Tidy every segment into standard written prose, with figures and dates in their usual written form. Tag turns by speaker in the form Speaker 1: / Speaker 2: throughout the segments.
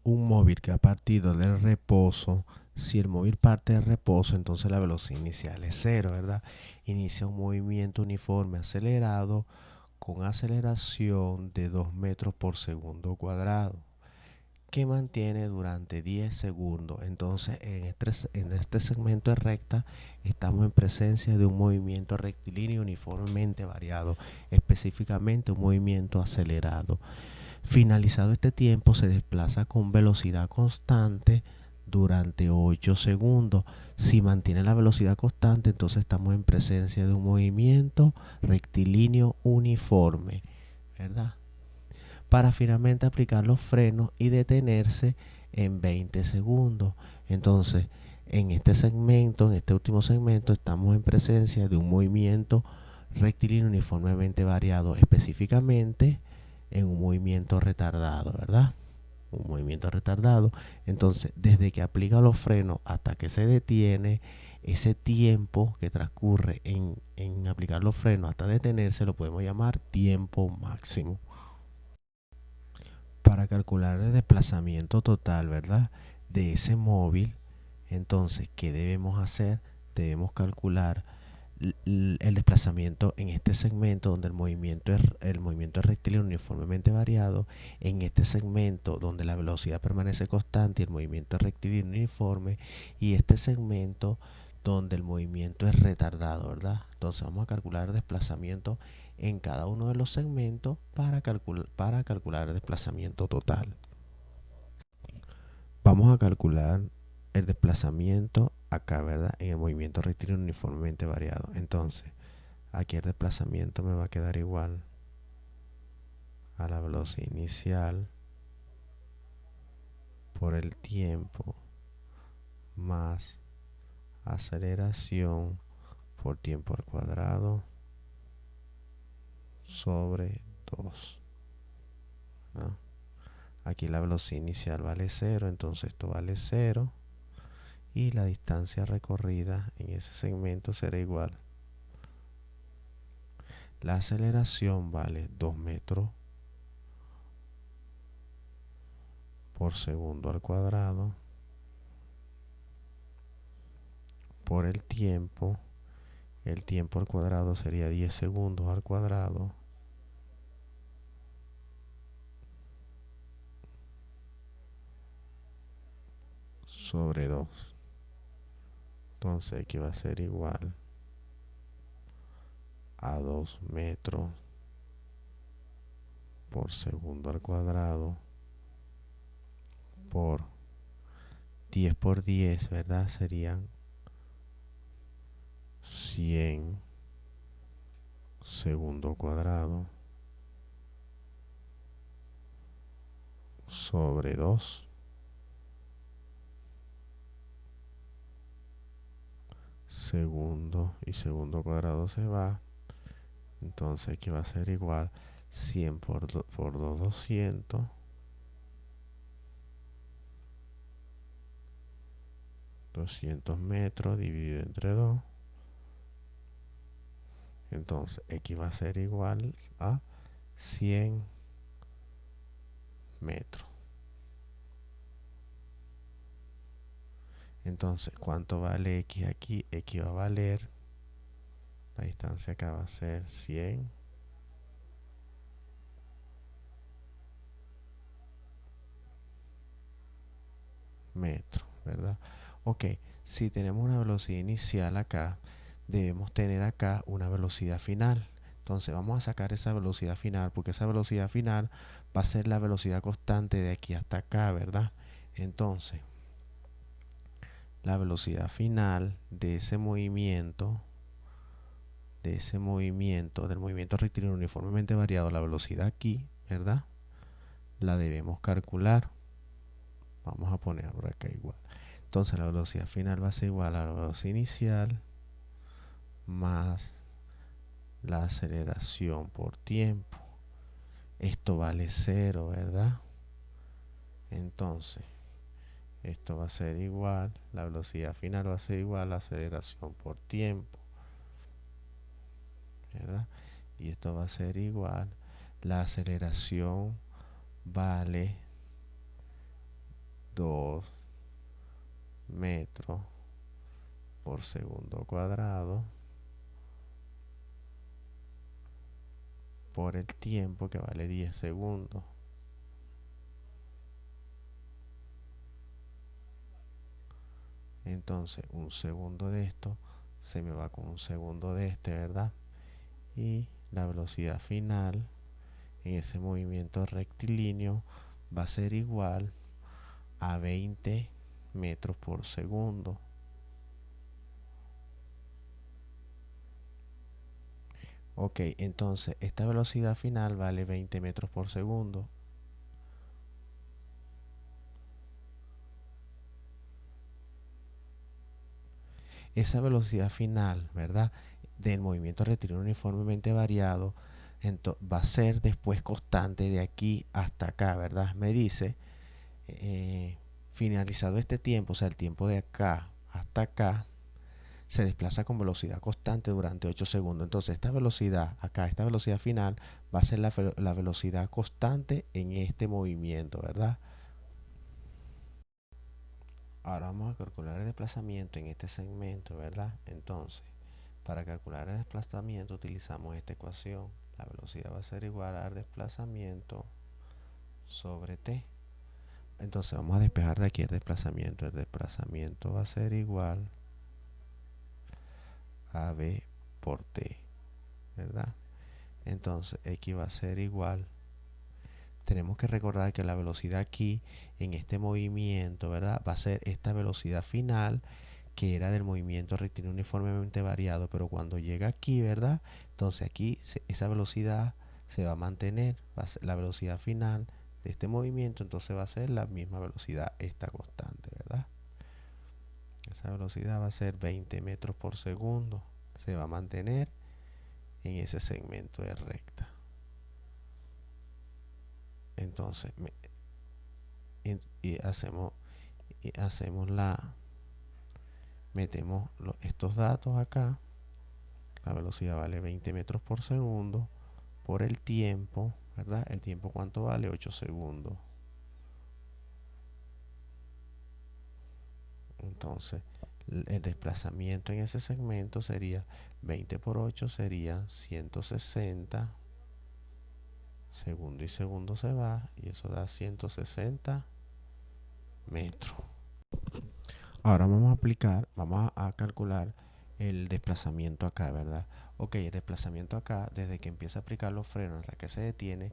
Speaker 1: un móvil que ha partido del reposo, si el móvil parte del reposo, entonces la velocidad inicial es cero, ¿verdad? Inicia un movimiento uniforme acelerado con aceleración de 2 metros por segundo cuadrado, que mantiene durante 10 segundos. Entonces, en este segmento de recta estamos en presencia de un movimiento rectilíneo uniformemente variado, específicamente un movimiento acelerado. Finalizado este tiempo, se desplaza con velocidad constante durante 8 segundos. Si mantiene la velocidad constante, entonces estamos en presencia de un movimiento rectilíneo uniforme, ¿verdad? Para finalmente aplicar los frenos y detenerse en 20 segundos. Entonces, en este segmento, en este último segmento, estamos en presencia de un movimiento rectilíneo uniformemente variado, específicamente en un movimiento retardado, ¿verdad? Un movimiento retardado. Entonces, desde que aplica los frenos hasta que se detiene, ese tiempo que transcurre en aplicar los frenos hasta detenerse lo podemos llamar tiempo máximo. Para calcular el desplazamiento total, ¿verdad? De ese móvil, entonces, ¿qué debemos hacer? Debemos calcular el desplazamiento en este segmento donde el movimiento es rectilíneo uniformemente variado, en este segmento donde la velocidad permanece constante y el movimiento es rectilíneo uniforme, y este segmento donde el movimiento es retardado, ¿verdad? Entonces vamos a calcular el desplazamiento en cada uno de los segmentos para calcular el desplazamiento total. Vamos a calcular el desplazamiento acá, ¿verdad? En el movimiento rectilíneo uniformemente variado. Entonces, aquí el desplazamiento me va a quedar igual a la velocidad inicial por el tiempo más aceleración por tiempo al cuadrado sobre 2, ¿no? Aquí la velocidad inicial vale 0, entonces esto vale 0 y la distancia recorrida en ese segmento será igual. La aceleración vale 2 metros por segundo al cuadrado por el tiempo al cuadrado sería 10 segundos al cuadrado sobre 2. Entonces aquí va a ser igual a 2 metros por segundo al cuadrado por 10 por 10, ¿verdad? Serían 100 segundo cuadrado sobre 2 segundo, y segundo cuadrado se va, entonces aquí va a ser igual 100 por 2, 200, 200 metros dividido entre 2, entonces aquí va a ser igual a 100 metros. Entonces, ¿cuánto vale x aquí? X va a valer, la distancia acá va a ser 100 metros, ¿verdad? Ok, si tenemos una velocidad inicial acá, debemos tener acá una velocidad final. Entonces vamos a sacar esa velocidad final, porque esa velocidad final va a ser la velocidad constante de aquí hasta acá, ¿verdad? Entonces, la velocidad final de ese movimiento, del movimiento rectilíneo uniformemente variado, la velocidad aquí, ¿verdad? La debemos calcular. Vamos a poner por acá igual. Entonces la velocidad final va a ser igual a la velocidad inicial más la aceleración por tiempo. Esto vale 0, ¿verdad? Entonces, esto va a ser igual, la velocidad final va a ser igual a la aceleración por tiempo, ¿verdad? Y esto va a ser igual, la aceleración vale 2 metros por segundo cuadrado por el tiempo, que vale 10 segundos. Entonces un segundo de esto se me va con un segundo de este, ¿verdad? Y la velocidad final en ese movimiento rectilíneo va a ser igual a 20 metros por segundo. Ok, entonces esta velocidad final vale 20 metros por segundo. Esa velocidad final, ¿verdad? Del movimiento rectilíneo uniformemente variado va a ser después constante de aquí hasta acá, ¿verdad? Me dice, finalizado este tiempo, o sea, el tiempo de acá hasta acá, se desplaza con velocidad constante durante 8 segundos. Entonces esta velocidad acá, esta velocidad final, va a ser la velocidad constante en este movimiento, ¿verdad? Ahora vamos a calcular el desplazamiento en este segmento, ¿verdad? Entonces, para calcular el desplazamiento utilizamos esta ecuación. La velocidad va a ser igual al desplazamiento sobre t. Entonces vamos a despejar de aquí el desplazamiento. El desplazamiento va a ser igual a b por t, ¿verdad? Entonces x va a ser igual. Tenemos que recordar que la velocidad aquí en este movimiento, ¿verdad? Va a ser esta velocidad final que era del movimiento rectilíneo uniformemente variado, pero cuando llega aquí, ¿verdad? Entonces aquí esa velocidad se va a mantener, va a ser la velocidad final de este movimiento, entonces va a ser la misma velocidad, esta constante, ¿verdad? Esa velocidad va a ser 20 metros por segundo, se va a mantener en ese segmento de recta. Entonces, hacemos metemos estos datos acá. La velocidad vale 20 metros por segundo por el tiempo, ¿verdad? El tiempo, ¿cuánto vale? 8 segundos. Entonces, el desplazamiento en ese segmento sería 20 por 8 sería 160. Segundo y segundo se va y eso da 160 metros. Ahora vamos a calcular el desplazamiento acá, ¿verdad? Ok, el desplazamiento acá, desde que empieza a aplicar los frenos hasta que se detiene,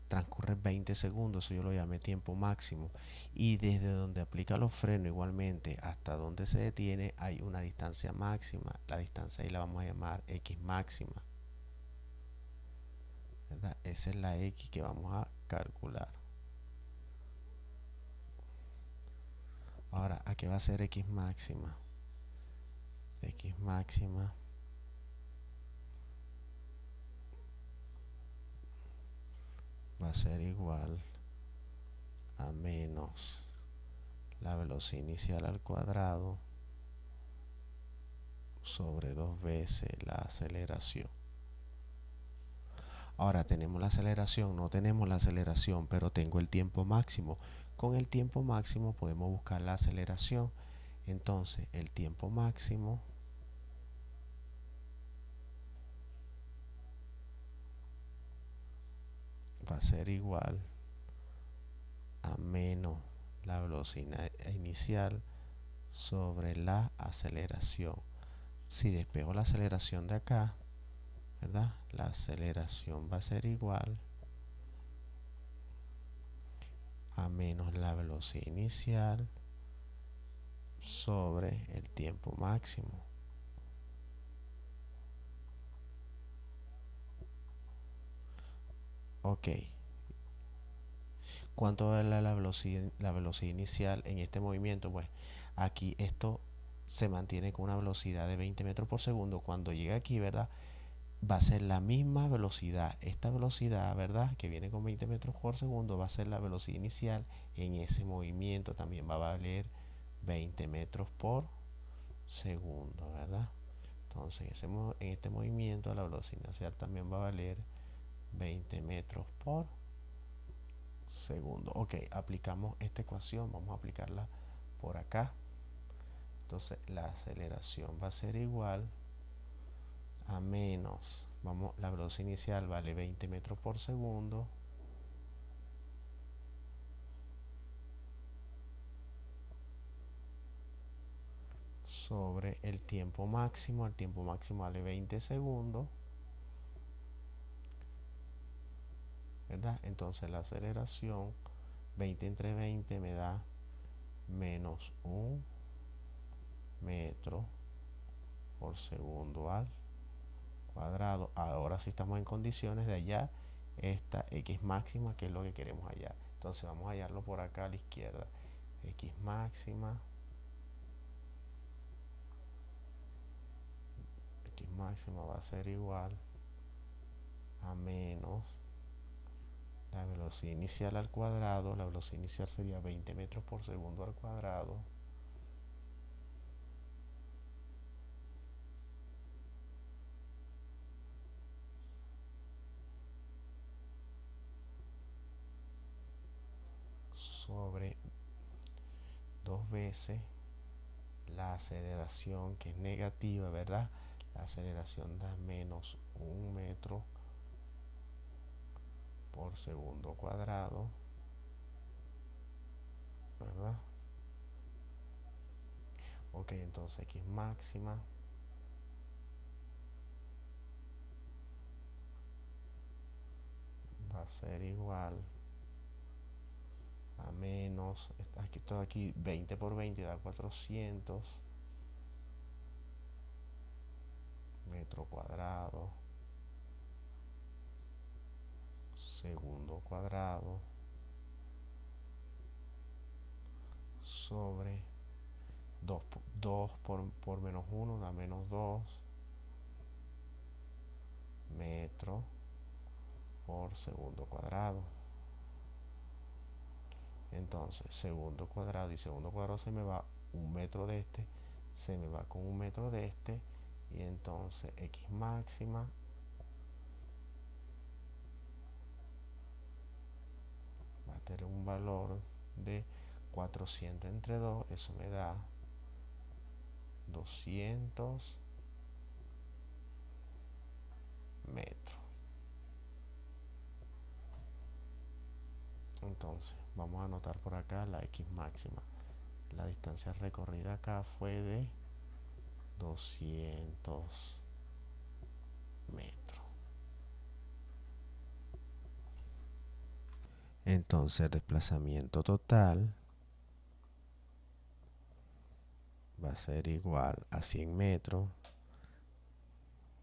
Speaker 1: transcurre 20 segundos, eso yo lo llamé tiempo máximo. Y desde donde aplica los frenos igualmente hasta donde se detiene hay una distancia máxima. La distancia ahí la vamos a llamar X máxima, ¿verdad? Esa es la X que vamos a calcular. Ahora, ¿a qué va a ser X máxima? X máxima va a ser igual a menos la velocidad inicial al cuadrado sobre 2 veces la aceleración. Ahora tenemos la aceleración, no tenemos la aceleración, pero tengo el tiempo máximo. Con el tiempo máximo podemos buscar la aceleración. Entonces el tiempo máximo va a ser igual a menos la velocidad inicial sobre la aceleración. Si despejo la aceleración de acá, ¿verdad? La aceleración va a ser igual a menos la velocidad inicial sobre el tiempo máximo. Ok, ¿cuánto vale la velocidad inicial en este movimiento? Pues aquí esto se mantiene con una velocidad de 20 metros por segundo. Cuando llega aquí, ¿verdad? Va a ser la misma velocidad. Esta velocidad, ¿verdad? Que viene con 20 metros por segundo va a ser la velocidad inicial en ese movimiento. También va a valer 20 metros por segundo, ¿verdad? Entonces en este movimiento la velocidad inicial también va a valer 20 metros por segundo. Ok, aplicamos esta ecuación, vamos a aplicarla por acá. Entonces la aceleración va a ser igual a menos, la velocidad inicial vale 20 metros por segundo, sobre el tiempo máximo vale 20 segundos, ¿verdad? Entonces la aceleración, 20 entre 20 me da menos 1 metro por segundo al cuadrado. Ahora sí estamos en condiciones de hallar esta x máxima, que es lo que queremos hallar. Entonces vamos a hallarlo por acá a la izquierda. X máxima va a ser igual a menos la velocidad inicial al cuadrado. La velocidad inicial sería 20 metros por segundo al cuadrado, sobre 2 veces la aceleración, que es negativa, ¿verdad? La aceleración da menos 1 metro por segundo cuadrado, ¿verdad? Ok, entonces x máxima va a ser igual a menos, aquí todo aquí, 20 por 20 da 400 metro cuadrado segundo cuadrado, sobre 2 por menos 1 da menos 2 metro por segundo cuadrado. Entonces segundo cuadrado y segundo cuadrado se me va 1 metro de este, se me va con 1 metro de este, y entonces x máxima va a tener un valor de 400 entre 2, eso me da 200 metros. Entonces vamos a anotar por acá la x máxima. La distancia recorrida acá fue de 200 metros. Entonces el desplazamiento total va a ser igual a 100 metros,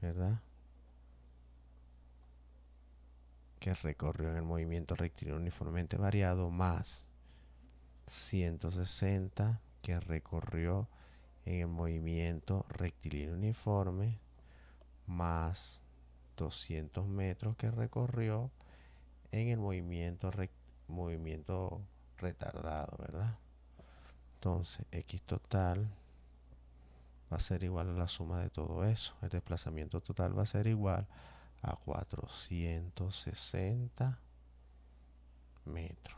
Speaker 1: ¿verdad? Que recorrió en el movimiento rectilíneo uniformemente variado, más 160 que recorrió en el movimiento rectilíneo uniforme, más 200 metros que recorrió en el movimiento retardado, ¿verdad? Entonces x total va a ser igual a la suma de todo eso. El desplazamiento total va a ser igual a 460 metros.